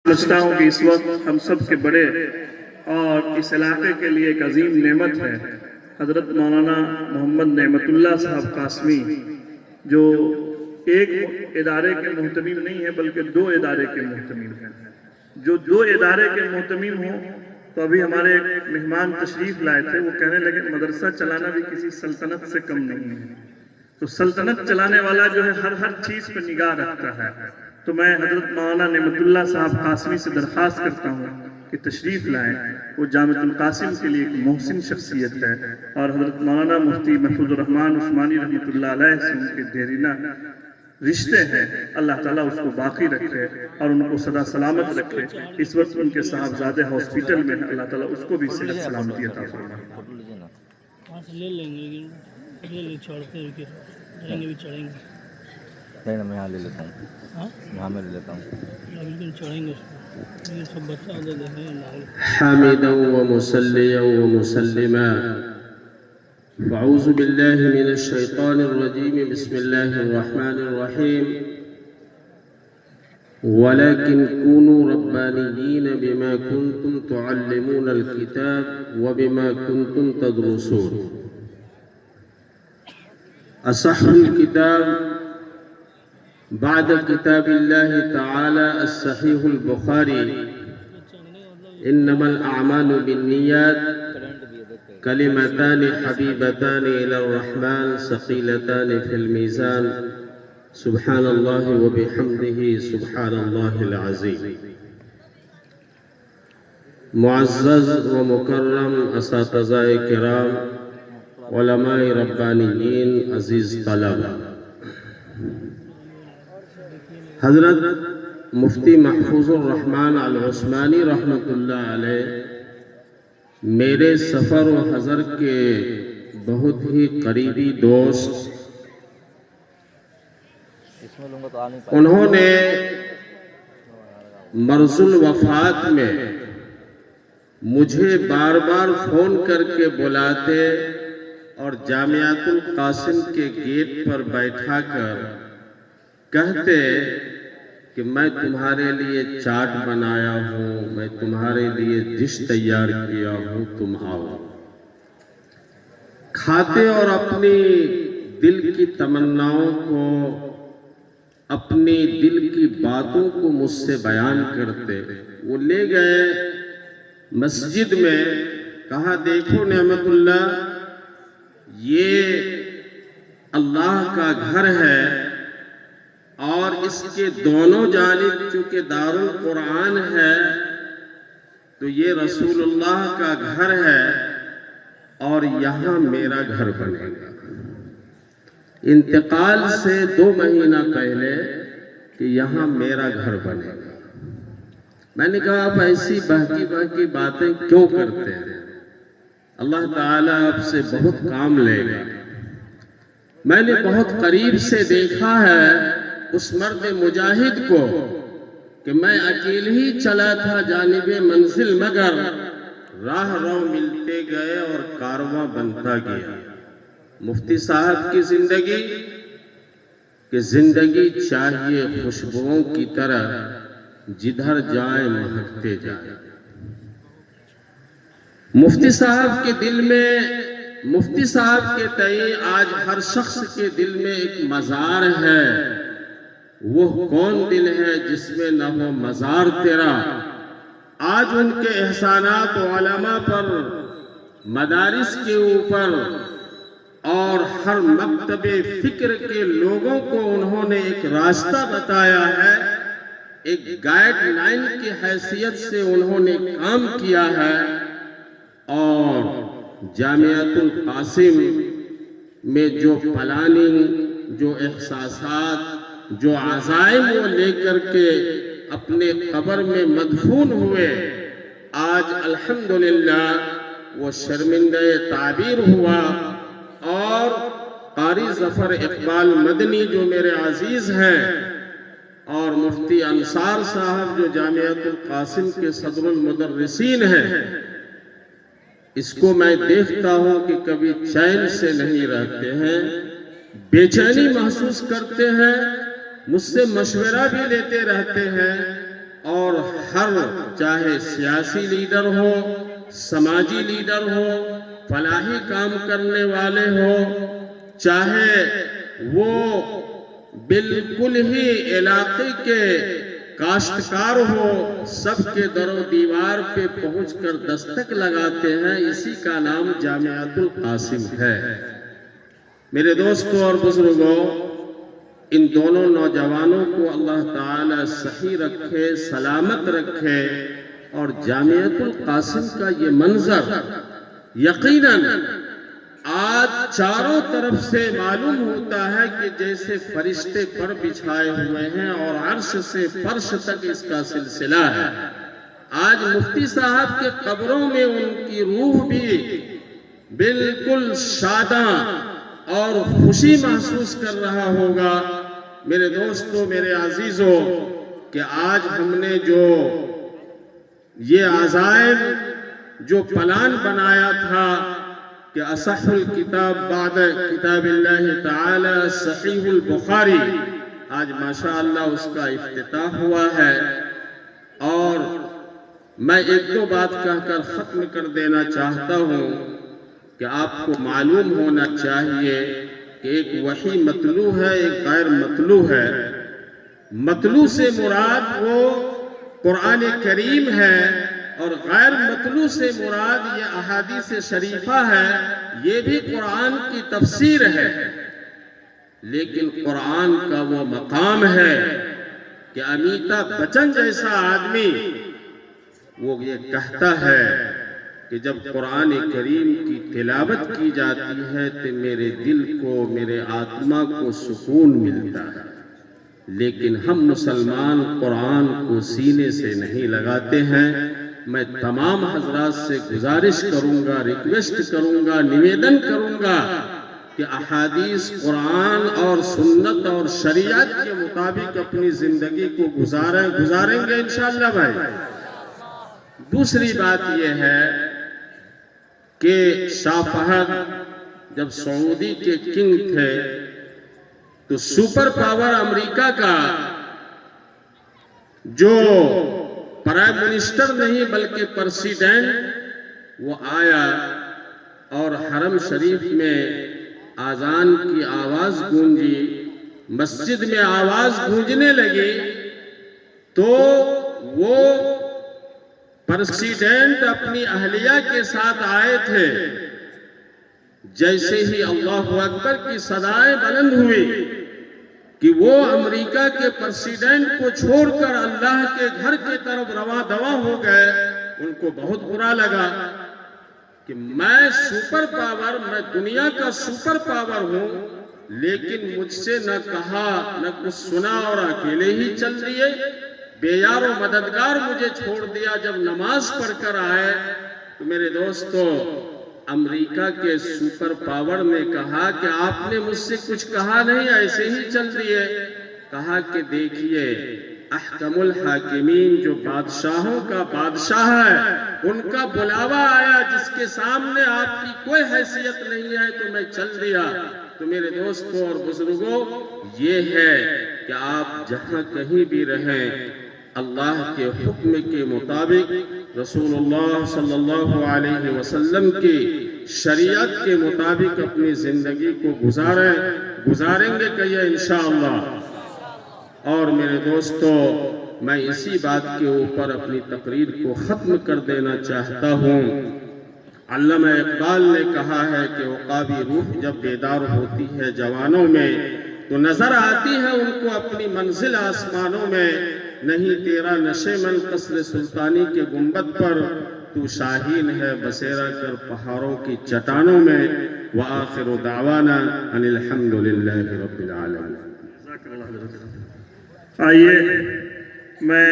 سمجھتا ہوں کہ اس وقت ہم سب کے بڑے اور اس علاقے کے لیے ایک عظیم نعمت ہے حضرت مولانا محمد نعمت اللہ صاحب قاسمی، جو ایک ادارے کے محتمم نہیں ہیں بلکہ دو ادارے کے محتمم ہیں۔ جو دو ادارے کے محتمم ہوں تو ابھی ہمارے ایک مہمان تشریف لائے تھے، وہ کہنے لگے مدرسہ چلانا بھی کسی سلطنت سے کم نہیں ہے۔ تو سلطنت چلانے والا جو ہے ہر چیز پہ نگاہ رکھتا ہے۔ تو میں حضرت مولانا نعمت اللہ صاحب قاسمی سے درخواست کرتا ہوں کہ تشریف لائیں۔ وہ جامعۃ القاسم کے لیے ایک محسن شخصیت ہے، اور حضرت مولانا مفتی محفوظ الرحمن عثمانی رحمۃ اللہ علیہ سے ان کے دیرینہ رشتے ہیں۔ اللہ تعالیٰ اس کو باقی رکھے اور ان کو سدا سلامت رکھے۔ اس وقت ان کے صاحبزادے ہاسپٹل میں ہیں، اللہ تعالیٰ اس کو بھی صحت سلامتی عطا فرمائے۔ لے لیں گے، چھوڑتے ہیں کہ چڑھیں گے بھی چڑھیں گے۔ نہیں، میں یہاں لے لیتا ہوں، یہاں میں لے لیتا ہوں۔ لیکن چڑھیں گے اس کو، لیکن سب بچہ دے دیں گے۔ حامدا ومصليا ومسلما، فاعوذ بالله من الشيطان الرجيم، بسم الله الرحمن الرحيم، ولكن كونوا ربانيين بما كنتم تعلمون الكتاب وبما كنتم تدرسون. أصح الكتاب بعد كتاب الله تعالى الصحيح البخاري، إنما الأعمال بالنيات، كلمتان حبيبتان إلى الرحمن ثقيلتان في الميزان، سبحان الله وبحمده سبحان الله العظيم. معزز و مکرم اساتذہ کرام، علماء ربانیین، عزیز طلبہ، حضرت مفتی محفوظ الرحمن العثمانی رحمۃ اللہ علیہ میرے سفر و حضر کے بہت ہی قریبی دوست، انہوں نے مرض الوفات میں مجھے بار بار فون کر کے بلاتے اور جامعۃ القاسم کے گیٹ پر بیٹھا کر کہتے کہ میں تمہارے لیے چاٹ بنایا ہوں، میں تمہارے لیے ڈش تیار کیا ہوں، تم آؤ۔ کھاتے اور اپنی دل کی تمناؤں کو، اپنی دل کی باتوں کو مجھ سے بیان کرتے۔ وہ لے گئے مسجد میں، کہا دیکھو نعمت اللہ، یہ اللہ کا گھر ہے اور اس کے دونوں جانب چونکہ دار القرآن ہے تو یہ رسول اللہ کا گھر ہے اور یہاں میرا گھر بنے گا۔ انتقال سے 2 مہینہ پہلے کہ یہاں میرا گھر بنے گا۔ میں نے کہا آپ ایسی بہکی باتیں کیوں کرتے ہیں؟ اللہ تعالیٰ آپ سے بہت کام لے گا۔ میں نے بہت قریب سے دیکھا ہے اس مرد مجاہد کو کہ میں اکیل ہی چلا تھا جانب منزل، مگر راہ رو ملتے گئے اور کارواں بنتا گیا۔ مفتی صاحب کی زندگی کہ زندگی چاہیے خوشبوؤں کی طرح جدھر جائیں مہکتے جائیں۔ مفتی صاحب کے دل میں، مفتی صاحب کے تئیں آج ہر شخص کے دل میں ایک مزار ہے۔ وہ کون دل ہے جس میں نہ ہو مزار تیرا؟ آج ان کے احسانات و علماء پر، مدارس کے اوپر اور ہر مکتب فکر کے لوگوں کو انہوں نے ایک راستہ بتایا ہے، ایک گائیڈ لائن کی حیثیت سے انہوں نے کام کیا ہے، اور جامعۃ القاسم میں جو پلاننگ، جو احساسات، جو عزائم وہ لے کر کے اپنے قبر میں مدفون ہوئے، آج الحمدللہ وہ شرمندہ تعبیر ہوا۔ اور قاری ظفر اقبال مدنی جو میرے عزیز ہیں، اور مفتی انصار صاحب جو جامعۃ القاسم کے صدر المدرسین ہیں، اس کو میں دیکھتا ہوں کہ کبھی چین سے نہیں رہتے ہیں، بے چینی محسوس کرتے ہیں، مجھ سے مشورہ بھی لیتے رہتے ہیں، اور ہر چاہے سیاسی لیڈر ہو، سماجی لیڈر ہو، فلاحی کام کرنے والے ہو، چاہے وہ بالکل ہی علاقے کے کاشتکار ہو، سب کے در و دیوار پہ پہنچ کر دستک لگاتے ہیں. اسی کا نام جامعۃ القاسم ہے. میرے دوستوں اور بزرگوں، ان دونوں نوجوانوں کو اللہ تعالی صحیح رکھے، سلامت رکھے. اور جامعۃ القاسم کا یہ منظر یقیناً آج چاروں طرف سے معلوم ہوتا ہے کہ جیسے فرشتے پر بچھائے ہوئے ہیں اور عرش سے فرش تک اس کا سلسلہ ہے. آج مفتی صاحب کے قبروں میں ان کی روح بھی بالکل شاداں اور خوشی محسوس کر رہا ہوگا. میرے دوستوں، میرے عزیزوں، کہ آج ہم نے جو یہ عزائم، جو پلان بنایا تھا کہ اصح الکتاب بعد کتاب اللہ تعالی صحیح البخاری، آج ماشاءاللہ اس کا افتتاح ہوا ہے. اور میں ایک دو بات کہہ کر ختم کر دینا چاہتا ہوں کہ آپ کو معلوم ہونا چاہیے کہ ایک وحی مطلوع ہے، ایک غیر مطلوع ہے. مطلوع سے مراد وہ قرآن کریم ہے، اور غیر مطلوع سے مراد یہ احادیث شریفہ ہے. یہ بھی قرآن کی تفسیر ہے، لیکن قرآن کا وہ مقام ہے کہ امیتابھ بچن جیسا آدمی وہ یہ کہتا ہے کہ جب قرآن کریم کی تلاوت کی جاتی ہے تو میرے دل کو، میرے آتما کو سکون ملتا ہے. لیکن ہم مسلمان قرآن کو سینے سے نہیں لگاتے ہیں. میں تمام حضرات سے گزارش کروں گا، ریکویسٹ کروں گا، نویدن کروں گا کہ احادیث قرآن اور سنت اور شریعت کے مطابق اپنی زندگی کو گزاریں گے انشاءاللہ بھائی. دوسری بات یہ ہے کہ شاہ فہد جب سعودی کے کنگ تھے تو سپر پاور امریکہ کا جو پرائم منسٹر نہیں بلکہ پریزیڈنٹ وہ آیا اور حرم شریف میں اذان کی آواز گونجی، مسجد میں آواز گونجنے لگی تو وہ پریزیڈنٹ اپنی اہلیہ کے ساتھ آئے تھے. جیسے ہی اللہ اکبر کی صدائیں بلند ہوئی کہ وہ امریکہ کے پریزیڈنٹ کو چھوڑ کر اللہ کے گھر کی طرف رواں دواں ہو گئے. ان کو بہت برا لگا کہ میں سپر پاور، میں دنیا کا سپر پاور ہوں، لیکن مجھ سے نہ کہا نہ کچھ سنا اور اکیلے ہی چل دیے. بے یار و مددگار مجھے چھوڑ دیا. جب نماز پڑھ کر آئے تو میرے دوستو، امریکہ کے سپر پاور نے کہا کہ آپ نے مجھ سے کچھ کہا نہیں، ایسے ہی چل دیے. کہا کہ دیکھیے، احکم الحاکمین جو بادشاہوں کا بادشاہ ہے، ان کا بلاوا آیا جس کے سامنے آپ کی کوئی حیثیت نہیں ہے تو میں چل دیا. تو میرے دوستوں اور بزرگوں، یہ ہے کہ آپ جہاں کہیں بھی رہیں، اللہ کے حکم کے مطابق، رسول اللہ صلی اللہ علیہ وسلم کی شریعت کے مطابق اپنی زندگی کو گزاریں گے کہ یہ انشاءاللہ. اور میرے دوستو، میں اسی بات کے اوپر اپنی تقریر کو ختم کر دینا چاہتا ہوں. علامہ اقبال نے کہا ہے کہ عقابی روح جب بیدار ہوتی ہے جوانوں میں تو نظر آتی ہے ان کو اپنی منزل آسمانوں میں. نہیں تیرا نشے من قصر سلطانی کے گنبد پر، تو شاہین ہے بسیرا کر پہاڑوں کی چٹانوں میں. وآخر دعوانا ان الحمدللہ رب العالمین. آئیے میں